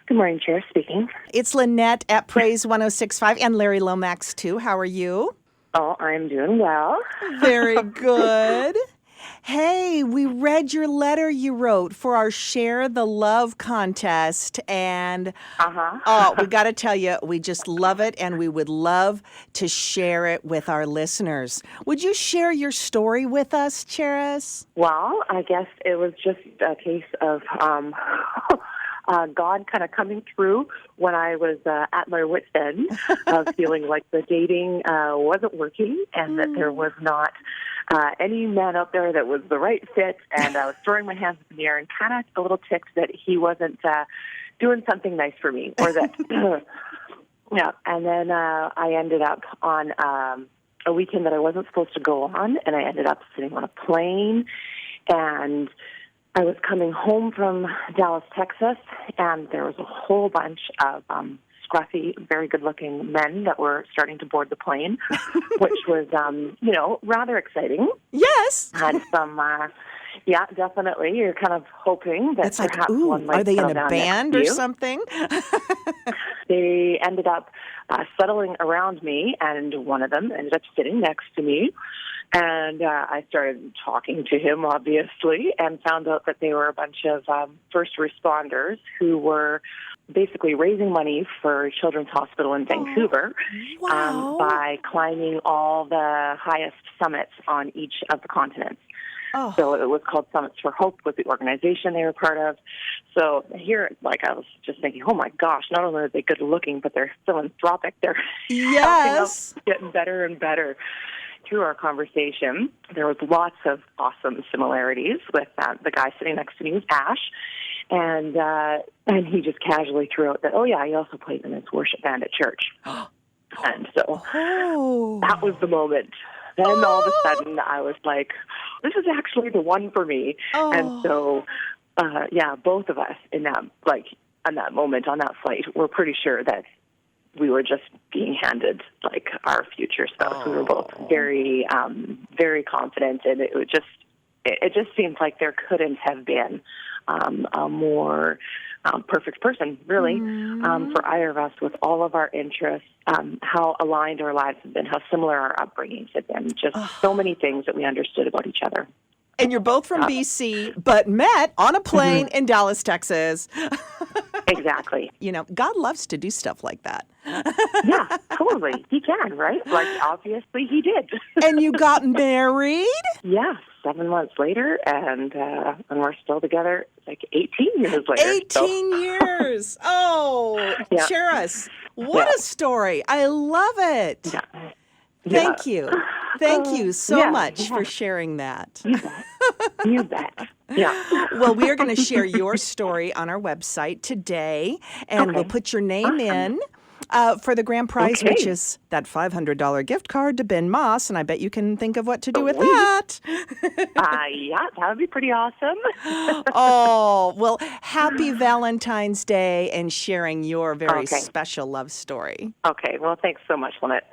Good morning, Chair. Speaking. It's Lynette at Praise 1065 and Larry Lomax, too. How are you? Oh, I'm doing well. Very good. Hey, we read your letter you wrote for our Share the Love contest. And we got to tell you, we just love it and we would love to share it with our listeners. Would you share your story with us, Cheris? Well, I guess it was just a case of God kind of coming through when I was at my wit's end of feeling like the dating wasn't working and that there was not any man out there that was the right fit. And I was throwing my hands in the air and kind of a little ticked that he wasn't doing something nice for me or that, yeah. And then I ended up on a weekend that I wasn't supposed to go on, and I ended up sitting on a plane, and I was coming home from Dallas, Texas, and there was a whole bunch of scruffy, very good-looking men that were starting to board the plane, which was, rather exciting. Yes. Had some, yeah, definitely. You're kind of hoping that it's like, perhaps one might are they in settle a down band next to or you. something? They ended up settling around me, and one of them ended up sitting next to me. And I started talking to him, obviously, and found out that they were a bunch of first responders who were basically raising money for Children's Hospital in Vancouver by climbing all the highest summits on each of the continents. Oh. So it was called Summits for Hope, was the organization they were part of. So here, I was just thinking, oh my gosh, not only are they good looking, but they're philanthropic. They're helping us getting better and better. Through our conversation, there was lots of awesome similarities with the guy sitting next to me was Ash, and he just casually threw out that, oh yeah, he also plays in his worship band at church. And so that was the moment. Then all of a sudden I was like, this is actually the one for me. And so, both of us in that, on that moment, on that flight, were pretty sure that we were just being handed our future spouse. We were both very, very confident, and it just seemed like there couldn't have been a more perfect person, really, for either of us, with all of our interests, how aligned our lives have been, how similar our upbringings have been, just so many things that we understood about each other. And you're both from BC, but met on a plane in Dallas, Texas. Exactly. God loves to do stuff like that. Yeah, totally. He can, right? Obviously he did. And you got married? Yeah, 7 months later, and we're still together 18 years later. 18 years. Oh, yeah. Cheris, what a story. I love it. Yeah. Thank you. Thank you so much for sharing that. You bet. You bet. Yeah. Well, we are going to share your story on our website today, and we'll put your name in for the grand prize, which is that $500 gift card to Ben Moss, and I bet you can think of what to do with that. Yeah, that would be pretty awesome. Oh, well, happy Valentine's Day and sharing your very special love story. Okay, well, thanks so much, Lynette.